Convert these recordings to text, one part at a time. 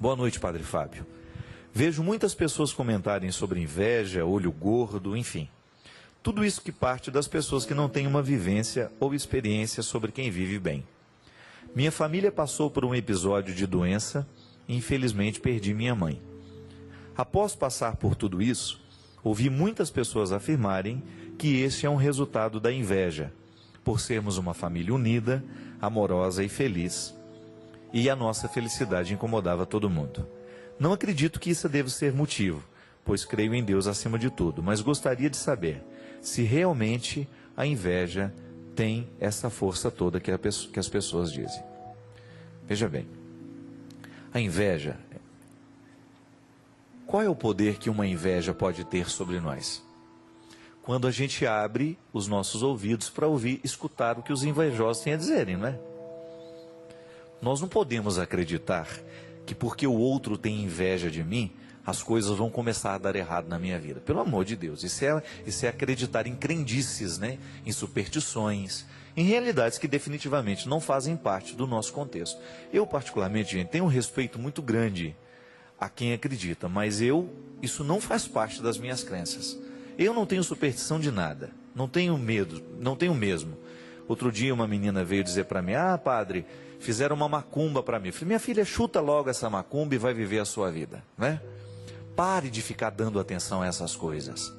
Boa noite, Padre Fábio. Vejo muitas pessoas comentarem sobre inveja, olho gordo, enfim. Tudo isso que parte das pessoas que não têm uma vivência ou experiência sobre quem vive bem. Minha família passou por um episódio de doença e infelizmente perdi minha mãe. Após passar por tudo isso, ouvi muitas pessoas afirmarem que esse é um resultado da inveja, por sermos uma família unida, amorosa e feliz. E a nossa felicidade incomodava todo mundo. Não acredito que isso deva ser motivo, pois creio em Deus acima de tudo, mas gostaria de saber se realmente a inveja tem essa força toda que as pessoas dizem. Veja bem, a inveja, qual é o poder que uma inveja pode ter sobre nós? Quando a gente abre os nossos ouvidos para ouvir, escutar o que os invejosos têm a dizerem, não é? Nós não podemos acreditar que porque o outro tem inveja de mim, as coisas vão começar a dar errado na minha vida. Pelo amor de Deus, isso é acreditar em crendices, né? Em superstições, em realidades que definitivamente não fazem parte do nosso contexto. Eu, particularmente, gente, tenho um respeito muito grande a quem acredita, mas isso não faz parte das minhas crenças. Eu não tenho superstição de nada, não tenho medo, não tenho mesmo. Outro dia uma menina veio dizer para mim, padre, fizeram uma macumba para mim. Eu falei, minha filha, chuta logo essa macumba e vai viver a sua vida, né? Pare de ficar dando atenção a essas coisas.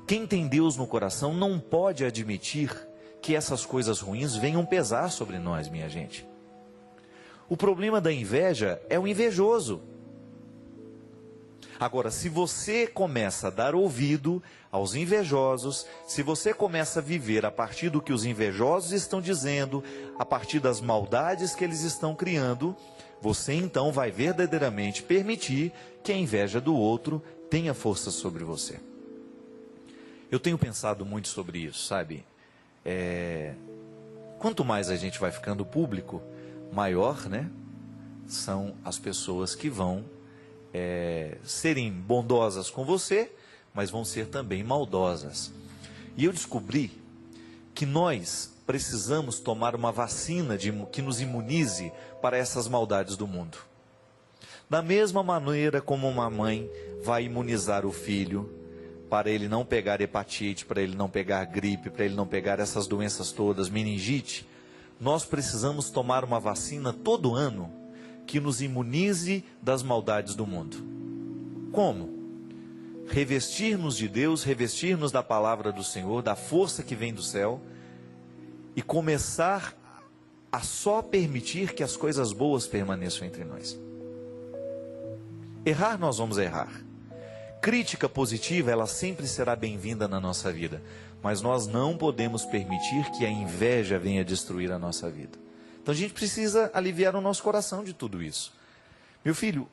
Quem tem Deus no coração não pode admitir que essas coisas ruins venham pesar sobre nós, minha gente. O problema da inveja é o invejoso. Agora, se você começa a dar ouvido aos invejosos, se você começa a viver a partir do que os invejosos estão dizendo, a partir das maldades que eles estão criando, você então vai verdadeiramente permitir que a inveja do outro tenha força sobre você. Eu tenho pensado muito sobre isso, sabe? Quanto mais a gente vai ficando público, maior, né, são as pessoas que vão serem bondosas com você, mas vão ser também maldosas. E eu descobri que nós precisamos tomar uma vacina que nos imunize para essas maldades do mundo. Da mesma maneira como uma mãe vai imunizar o filho, para ele não pegar hepatite, para ele não pegar gripe, para ele não pegar essas doenças todas, meningite, nós precisamos tomar uma vacina todo ano, que nos imunize das maldades do mundo. Como? Revestir-nos de Deus, revestir-nos da palavra do Senhor, da força que vem do céu, e começar a só permitir que as coisas boas permaneçam entre nós. Errar, nós vamos errar. Crítica positiva, ela sempre será bem-vinda na nossa vida, mas nós não podemos permitir que a inveja venha destruir a nossa vida. Então a gente precisa aliviar o nosso coração de tudo isso. Meu filho,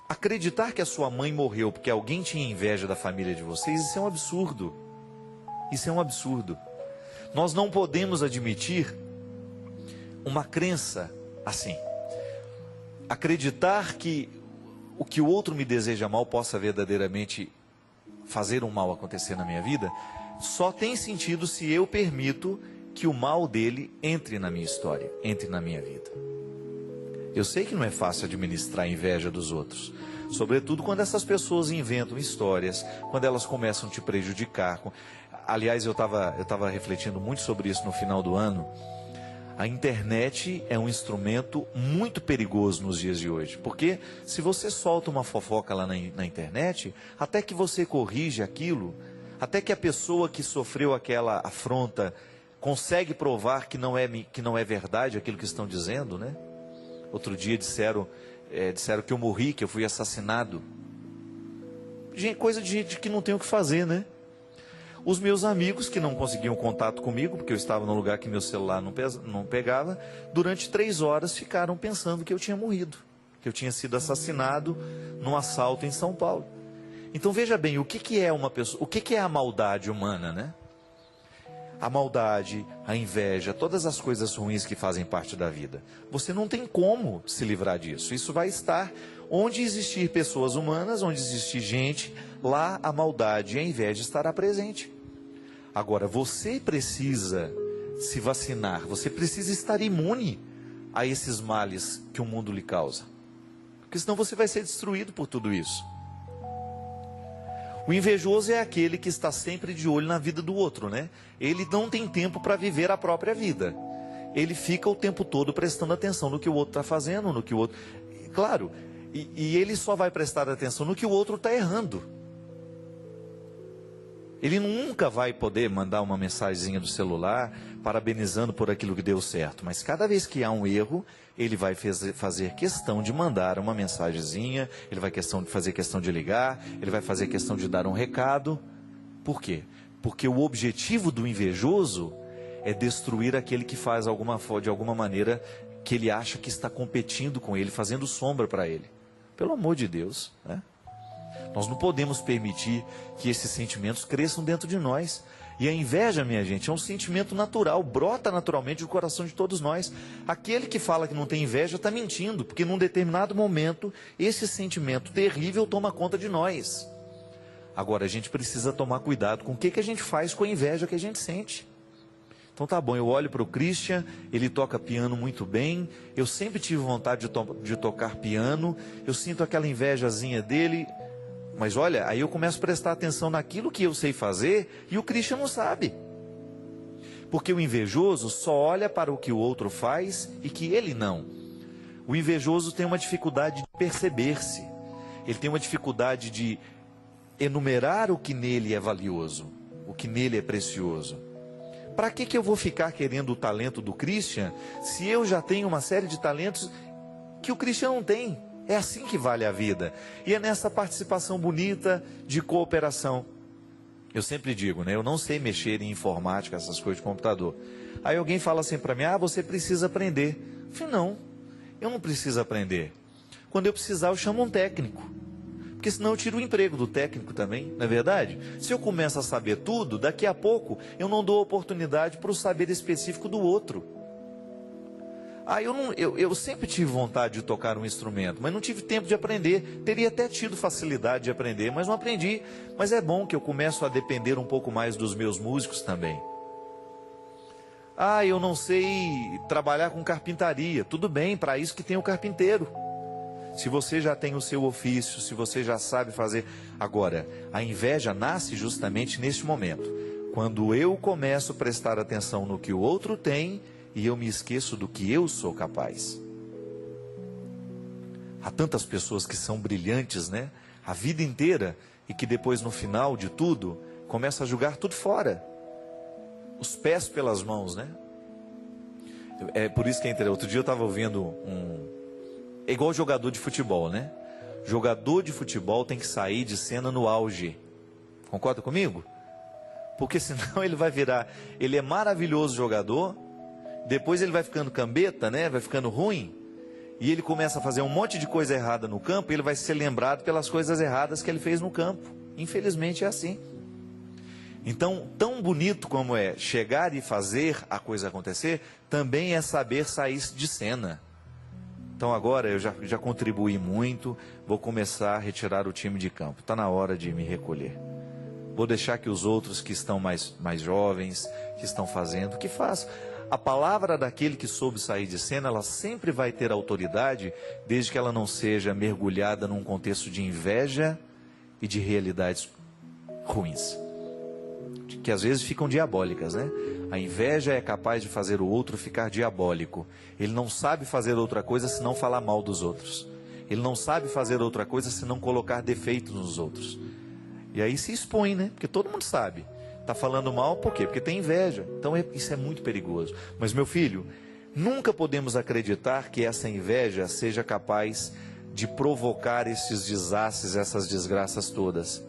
acreditar que a sua mãe morreu porque alguém tinha inveja da família de vocês, isso é um absurdo. Isso é um absurdo. Nós não podemos admitir uma crença assim. Acreditar que o outro me deseja mal possa verdadeiramente fazer um mal acontecer na minha vida, só tem sentido se eu permito que o mal dele entre na minha história, entre na minha vida. Eu sei que não é fácil administrar a inveja dos outros, sobretudo quando essas pessoas inventam histórias, quando elas começam a te prejudicar. Aliás, eu estava refletindo muito sobre isso no final do ano. A internet é um instrumento muito perigoso nos dias de hoje, porque se você solta uma fofoca lá na internet, até que você corrige aquilo, até que a pessoa que sofreu aquela afronta consegue provar que não é verdade aquilo que estão dizendo, né? Outro dia disseram que eu morri, que eu fui assassinado. Gente, coisa de gente que não tem o que fazer, né? Os meus amigos que não conseguiam contato comigo, porque eu estava num lugar que meu celular não pegava, durante 3 horas ficaram pensando que eu tinha morrido, que eu tinha sido assassinado num assalto em São Paulo. Então veja bem, o que é uma pessoa, o que é a maldade humana, né? A maldade, a inveja, todas as coisas ruins que fazem parte da vida. Você não tem como se livrar disso. Isso vai estar onde existir pessoas humanas, onde existir gente, lá a maldade e a inveja estará presente. Agora, você precisa se vacinar, você precisa estar imune a esses males que o mundo lhe causa. porque senão você vai ser destruído por tudo isso. O invejoso é aquele que está sempre de olho na vida do outro, né? Ele não tem tempo para viver a própria vida. Ele fica o tempo todo prestando atenção no que o outro está fazendo, no que o outro... Claro, e ele só vai prestar atenção no que o outro está errando. Ele nunca vai poder mandar uma mensagenzinha do celular parabenizando por aquilo que deu certo. Mas cada vez que há um erro, ele vai fazer questão de mandar uma mensagenzinha, ele vai fazer questão de ligar, ele vai fazer questão de dar um recado. Por quê? Porque o objetivo do invejoso é destruir aquele que faz de alguma maneira que ele acha que está competindo com ele, fazendo sombra para ele. Pelo amor de Deus, né? Nós não podemos permitir que esses sentimentos cresçam dentro de nós. E a inveja, minha gente, é um sentimento natural, brota naturalmente do coração de todos nós. Aquele que fala que não tem inveja está mentindo, porque num determinado momento, esse sentimento terrível toma conta de nós. Agora, a gente precisa tomar cuidado com o que a gente faz com a inveja que a gente sente. Então tá bom, eu olho para o Christian, ele toca piano muito bem, eu sempre tive vontade de tocar piano, eu sinto aquela invejazinha dele... Mas olha, aí eu começo a prestar atenção naquilo que eu sei fazer e o Christian não sabe. Porque o invejoso só olha para o que o outro faz e que ele não. O invejoso tem uma dificuldade de perceber-se. Ele tem uma dificuldade de enumerar o que nele é valioso, o que nele é precioso. Para que eu vou ficar querendo o talento do Christian se eu já tenho uma série de talentos que o Christian não tem? É assim que vale a vida. E é nessa participação bonita de cooperação. Eu sempre digo, né? Eu não sei mexer em informática, essas coisas de computador. Aí alguém fala assim para mim, você precisa aprender. Eu falei, não, eu não preciso aprender. Quando eu precisar, eu chamo um técnico. Porque senão eu tiro o emprego do técnico também, não é verdade? Se eu começo a saber tudo, daqui a pouco eu não dou oportunidade para o saber específico do outro. Eu sempre tive vontade de tocar um instrumento, mas não tive tempo de aprender. Teria até tido facilidade de aprender, mas não aprendi. Mas é bom que eu começo a depender um pouco mais dos meus músicos também. Eu não sei trabalhar com carpintaria. Tudo bem, para isso que tem o carpinteiro. Se você já tem o seu ofício, se você já sabe fazer... Agora, a inveja nasce justamente neste momento. Quando eu começo a prestar atenção no que o outro tem... e eu me esqueço do que eu sou capaz. Há tantas pessoas que são brilhantes, né? A vida inteira, e que depois no final de tudo, começa a jogar tudo fora. Os pés pelas mãos, né? É por isso que é interessante. Outro dia eu estava ouvindo É igual jogador de futebol, né? Jogador de futebol tem que sair de cena no auge. Concorda comigo? Porque senão ele vai virar... Ele é maravilhoso jogador... Depois ele vai ficando cambeta, né? Vai ficando ruim. E ele começa a fazer um monte de coisa errada no campo. E ele vai ser lembrado pelas coisas erradas que ele fez no campo. Infelizmente é assim. Então, tão bonito como é chegar e fazer a coisa acontecer, também é saber sair de cena. Então agora eu já contribuí muito. Vou começar a retirar o time de campo. Está na hora de me recolher. Vou deixar que os outros que estão mais jovens, que estão fazendo, que façam. A palavra daquele que soube sair de cena, ela sempre vai ter autoridade, desde que ela não seja mergulhada num contexto de inveja e de realidades ruins, que às vezes ficam diabólicas, né? A inveja é capaz de fazer o outro ficar diabólico. Ele não sabe fazer outra coisa senão falar mal dos outros. Ele não sabe fazer outra coisa senão colocar defeitos nos outros. E aí se expõe, né? Porque todo mundo sabe. Está falando mal, por quê? Porque tem inveja. Então isso é muito perigoso. Mas meu filho, nunca podemos acreditar que essa inveja seja capaz de provocar esses desastres, essas desgraças todas.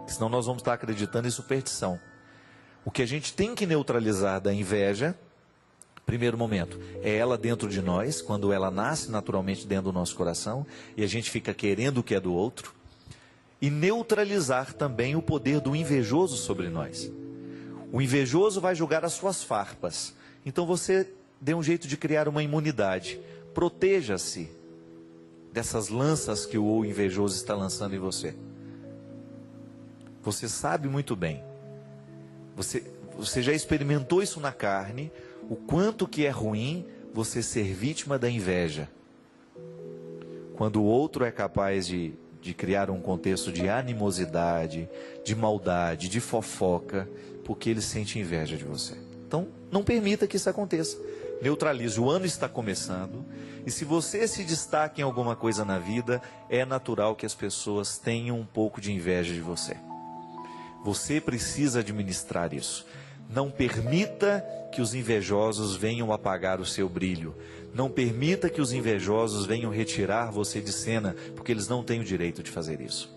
Senão nós vamos estar acreditando em superstição. O que a gente tem que neutralizar da inveja, primeiro momento, é ela dentro de nós, quando ela nasce naturalmente dentro do nosso coração, e a gente fica querendo o que é do outro. E neutralizar também o poder do invejoso sobre nós. O invejoso vai jogar as suas farpas. Então você dê um jeito de criar uma imunidade. Proteja-se dessas lanças que o invejoso está lançando em você. Você sabe muito bem. Você já experimentou isso na carne. O quanto que é ruim você ser vítima da inveja. quando o outro é capaz de criar um contexto de animosidade, de maldade, de fofoca, porque ele sente inveja de você. Então, não permita que isso aconteça. Neutralize. O ano está começando, e se você se destaca em alguma coisa na vida, é natural que as pessoas tenham um pouco de inveja de você. Você precisa administrar isso. Não permita que os invejosos venham apagar o seu brilho. Não permita que os invejosos venham retirar você de cena, porque eles não têm o direito de fazer isso.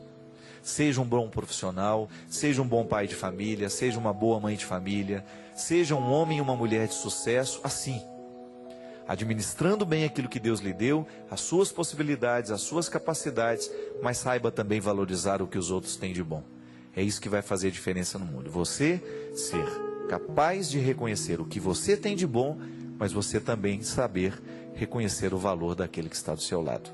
Seja um bom profissional, seja um bom pai de família, seja uma boa mãe de família, seja um homem e uma mulher de sucesso, assim, administrando bem aquilo que Deus lhe deu, as suas possibilidades, as suas capacidades, mas saiba também valorizar o que os outros têm de bom. É isso que vai fazer diferença no mundo. Você ser capaz de reconhecer o que você tem de bom, mas você também saber reconhecer o valor daquele que está do seu lado.